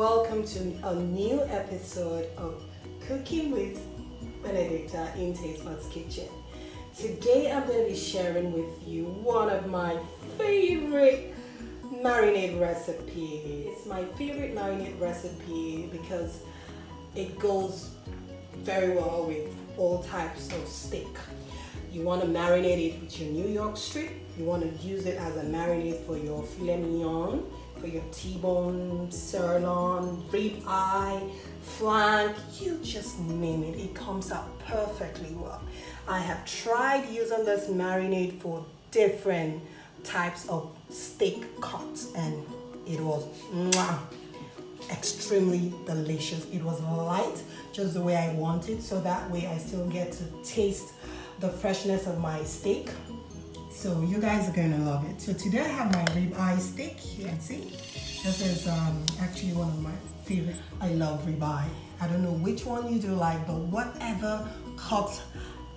welcome to a new episode of Cooking with Benedicta in Tastebudz Kitchen. Today I'm going to be sharing with you one of my favorite marinade recipes. It's my favorite marinade recipe because it goes very well with all types of steak. You want to marinate it with your New York strip. You want to use it as a marinade for your filet mignon, for your T-bone, sirloin, rib eye, flank, you just name it. It comes out perfectly well. I have tried using this marinade for different types of steak cuts and it was extremely delicious. It was light, just the way I wanted, so that way I still get to taste the freshness of my steak. So you guys are gonna love it. So today I have my rib eye steak. You can see this is actually one of my favorite. I love rib eye. I don't know which one you do like, but whatever cut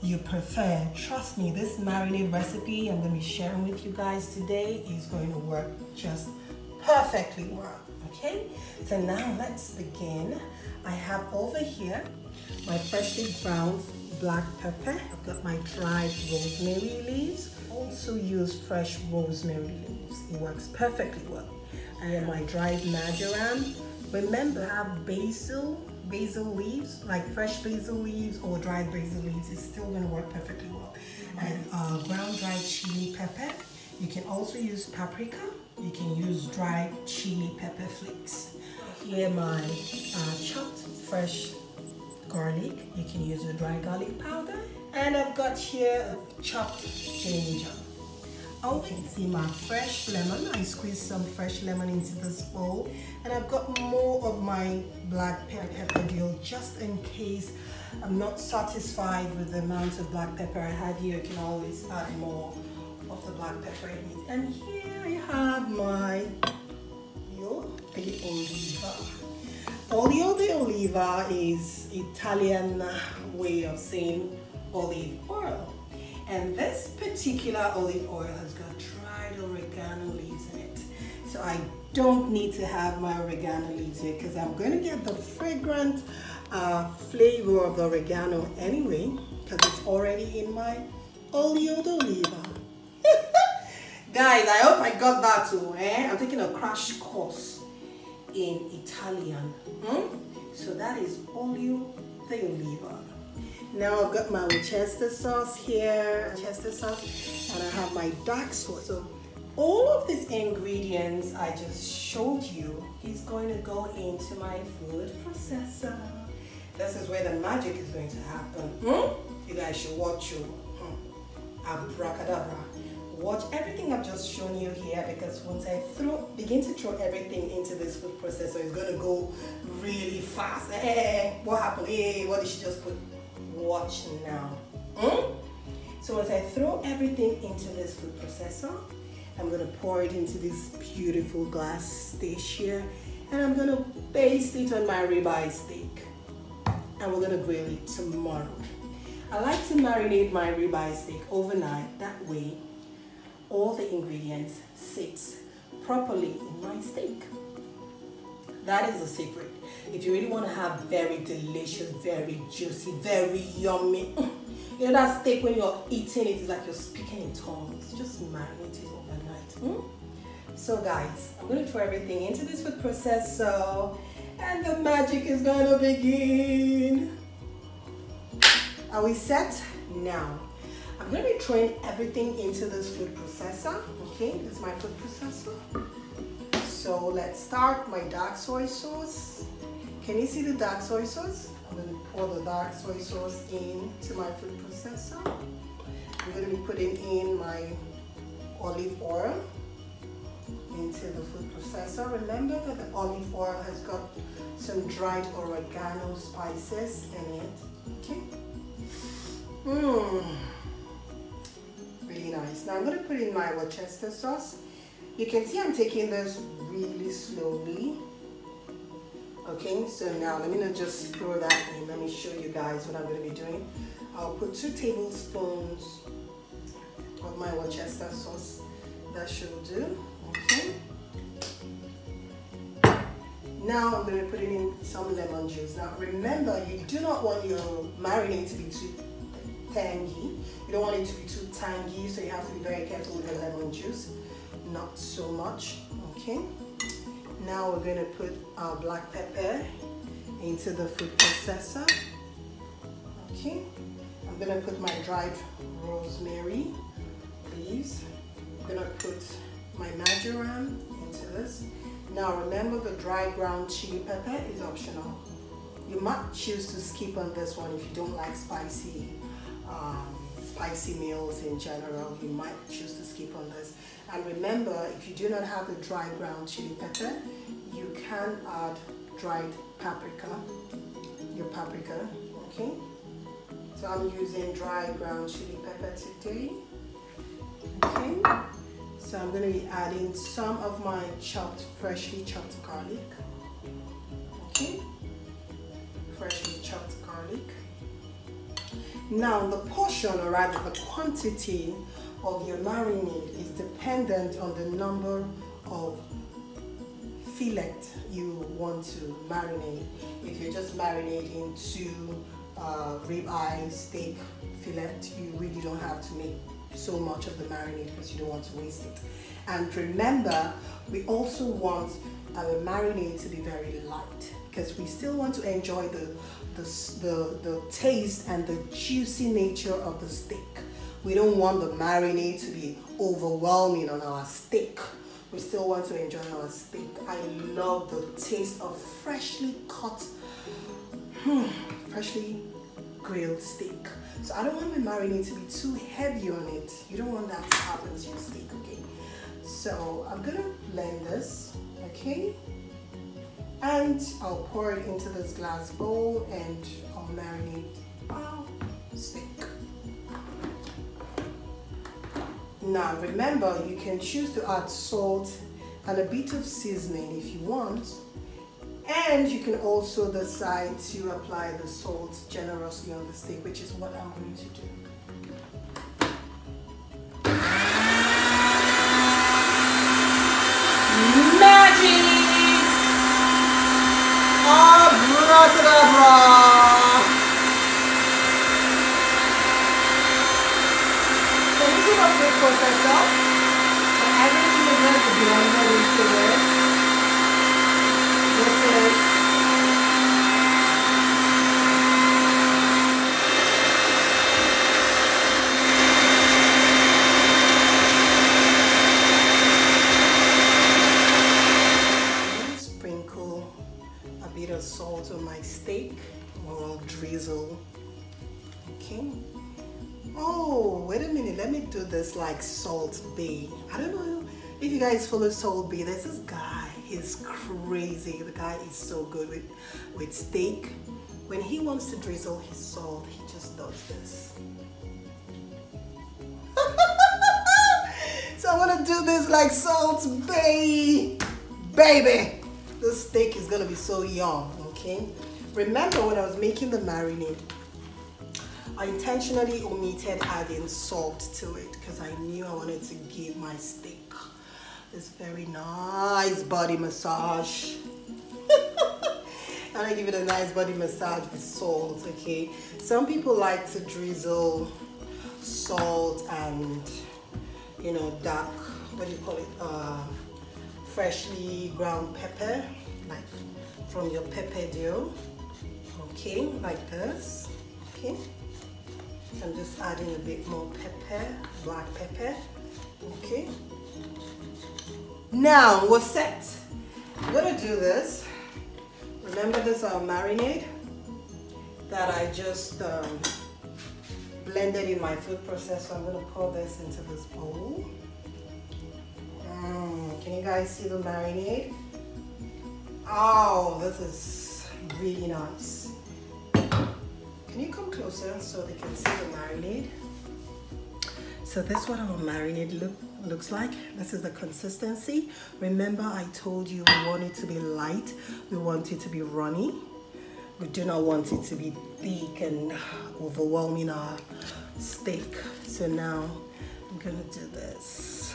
you prefer, trust me, this marinade recipe I'm gonna be sharing with you guys today is going to work just perfectly well. Okay, so now let's begin. I have over here my freshly ground black pepper. I've got my dried rosemary leaves. Also use fresh rosemary leaves. It works perfectly well. And my dried marjoram. Remember, have basil leaves, like fresh basil leaves or dried basil leaves. It's still going to work perfectly well. And ground dried chili pepper. You can also use paprika. You can use dried chili pepper flakes. Here my chopped fresh garlic. You can use a dry garlic powder. And I've got here chopped ginger. You can see my fresh lemon. I squeezed some fresh lemon into this bowl. And I've got more of my black pepper deal just in case I'm not satisfied with the amount of black pepper I had here. You can always add more of the black pepper in it. And here I have my olio di oliva. Olio di oliva is Italian way of saying olive oil. And this particular olive oil has got dried oregano leaves in it. So I don't need to have my oregano leaves here because I'm going to get the fragrant flavor of the oregano anyway, because it's already in my olio di oliva. Guys, I hope I got that too. I'm taking a crash course in Italian. So that is olio di oliva. Now I've got my Worcester sauce here, and I have my dark soy. So all of these ingredients I just showed you is going to go into my food processor. This is where the magic is going to happen. You guys should watch you. Abracadabra. Watch everything I've just shown you here, because once I begin to throw everything into this food processor, it's going to go really fast. What happened? What did she just put? Watch now. So once I throw everything into this food processor, I'm going to pour it into this beautiful glass dish here, and I'm going to baste it on my ribeye steak, and we're going to grill it tomorrow. I like to marinate my ribeye steak overnight. That way all the ingredients sit properly in my steak. That is the secret. If you really want to have very delicious, very juicy, very yummy, you know that steak when you're eating it, it's like you're speaking in tongues. Just marinate it overnight. So guys, I'm going to throw everything into this food processor and the magic is going to begin. Are we set? Now, I'm going to be throwing everything into this food processor. Okay, this is my food processor. So let's start my dark soy sauce. Can you see the dark soy sauce? I'm going to pour the dark soy sauce into my food processor. I'm going to be putting in my olive oil into the food processor. Remember that the olive oil has got some dried oregano spices in it. Okay. Really nice. Now I'm going to put in my Worcester sauce. You can see I'm taking this really slowly. Okay, so now let me not just throw that in. Let me show you guys what I'm going to be doing. I'll put 2 tablespoons of my Worcester sauce. That should do. Okay. Now I'm going to put in some lemon juice. Now remember, you do not want your marinade to be too tangy. You don't want it to be too tangy, so you have to be very careful with the lemon juice. Not so much, okay? Now we're going to put our black pepper into the food processor. Okay, I'm going to put my dried rosemary leaves. I'm going to put my marjoram into this. Now remember, the dry ground chili pepper is optional. You might choose to skip on this one if you don't like spicy meals in general. You might choose to skip on this. And remember, if you do not have the dry ground chili pepper, you can add dried paprika, your paprika, okay? So I'm using dry ground chili pepper today, okay? So I'm going to be adding some of my freshly chopped garlic, okay? Freshly chopped garlic. Now the portion, or rather the quantity of your marinade is dependent on the number of fillet you want to marinate. If you're just marinating two ribeye steak fillet, you really don't have to make so much of the marinade because you don't want to waste it. And remember, we also want our marinade to be very light because we still want to enjoy the taste and the juicy nature of the steak. We don't want the marinade to be overwhelming on our steak. We still want to enjoy our steak. I love the taste of freshly cut, freshly grilled steak. So I don't want my marinade to be too heavy on it. You don't want that to happen to your steak, okay? So I'm gonna blend this, okay? And I'll pour it into this glass bowl and I'll marinate our steak. Now remember, you can choose to add salt and a bit of seasoning if you want. And you can also decide to apply the salt generously on the steak, which is what I'm going to do. Magic! Abracadabra! So this is a food processor. So everything is going to be blended into this. This is sprinkle a bit of salt on my steak, or I'll drizzle. Okay. Oh, wait a minute. Let me do this like Salt Bae. I don't know if you guys follow Salt Bae. There's this guy. He's crazy. The guy is so good with steak. When he wants to drizzle his salt, he just does this. So I'm gonna do this like Salt Bae, baby. This steak is gonna be so yum. Okay. Remember, when I was making the marinade, I intentionally omitted adding salt to it because I knew I wanted to give my steak this very nice body massage. And I give it a nice body massage with salt, okay? Some people like to drizzle salt and, you know, dark, what do you call it? Freshly ground pepper, like from your pepperio, okay, like this, okay? I'm just adding a bit more pepper, black pepper, okay? Now we're set. I'm gonna do this. Remember this marinade that I just blended in my food processor. I'm gonna pour this into this bowl. Can you guys see the marinade? Oh, this is really nice. Can you come closer so they can see the marinade? So this is what our marinade looks like. This is the consistency. Remember, I told you we want it to be light. We want it to be runny. We do not want it to be thick and overwhelming our steak. So now I'm gonna do this.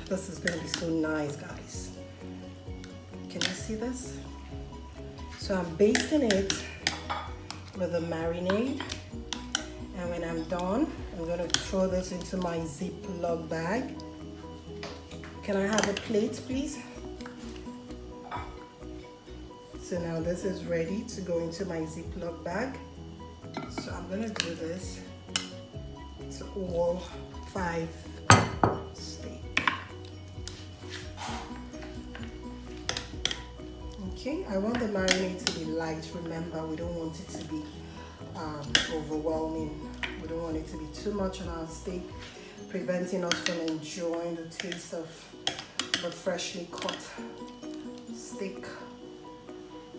This is gonna be so nice, guys. Can you see this? So I'm basting it with the marinade, and when I'm done, I'm going to throw this into my Ziploc bag. Can I have a plate, please? So now this is ready to go into my Ziploc bag. So I'm going to do this to all 5 steaks. Okay, I want the marinade to be light. Remember, we don't want it to be overwhelming. We don't want it to be too much on our steak, preventing us from enjoying the taste of the freshly cut steak.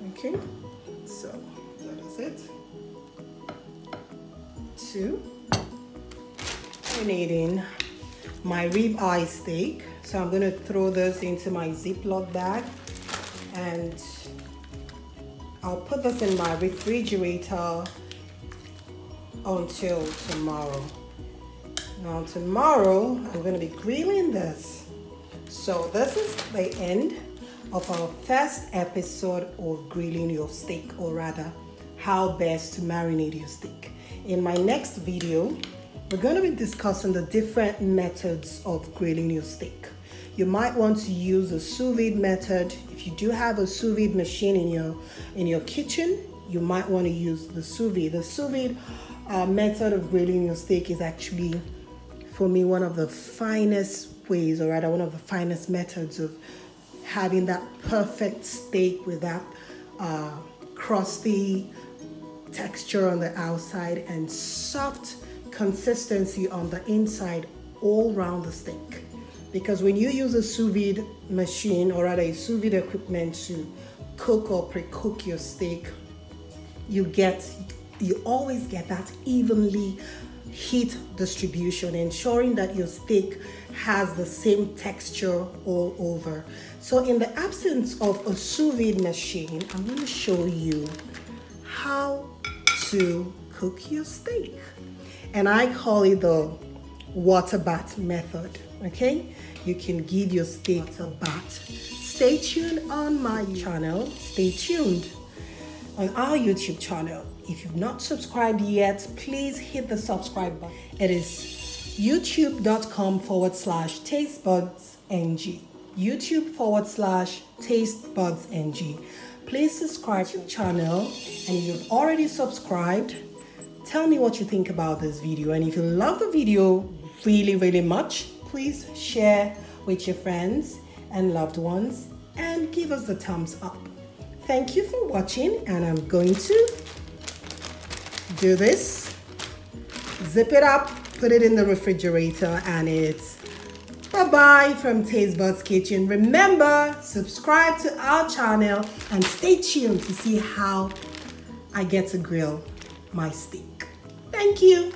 Okay, so that is it. 2, marinating my ribeye steak. So I'm going to throw this into my Ziploc bag, and I'll put this in my refrigerator until tomorrow. Now tomorrow I'm going to be grilling this. So this is the end of our first episode of grilling your steak, or rather how best to marinate your steak. In my next video, we're going to be discussing the different methods of grilling your steak. You might want to use a sous vide method. If you do have a sous vide machine in your kitchen, you might want to use the sous vide. The sous vide method of grilling your steak is actually, for me, one of the finest ways, or rather one of the finest methods of having that perfect steak with that crusty texture on the outside and soft consistency on the inside all around the steak. Because when you use a sous vide machine, or rather a sous vide equipment to cook or pre-cook your steak, you always get that evenly heat distribution, ensuring that your steak has the same texture all over. So in the absence of a sous vide machine, I'm going to show you how to cook your steak. And I call it the water bath method, okay? You can give your steak a bath. Stay tuned on my channel. Stay tuned on our YouTube channel. If you've not subscribed yet, please hit the subscribe button. It is youtube.com/tastebudzng. youtube.com/tastebudzng. Please subscribe to the channel, and if you've already subscribed, tell me what you think about this video. And if you love the video really much, please share with your friends and loved ones and give us the thumbs up. Thank you for watching, and I'm going to do this, zip it up, put it in the refrigerator, and it's bye-bye from Tastebudz Kitchen. Remember, subscribe to our channel and stay tuned to see how I get to grill my steak. Thank you.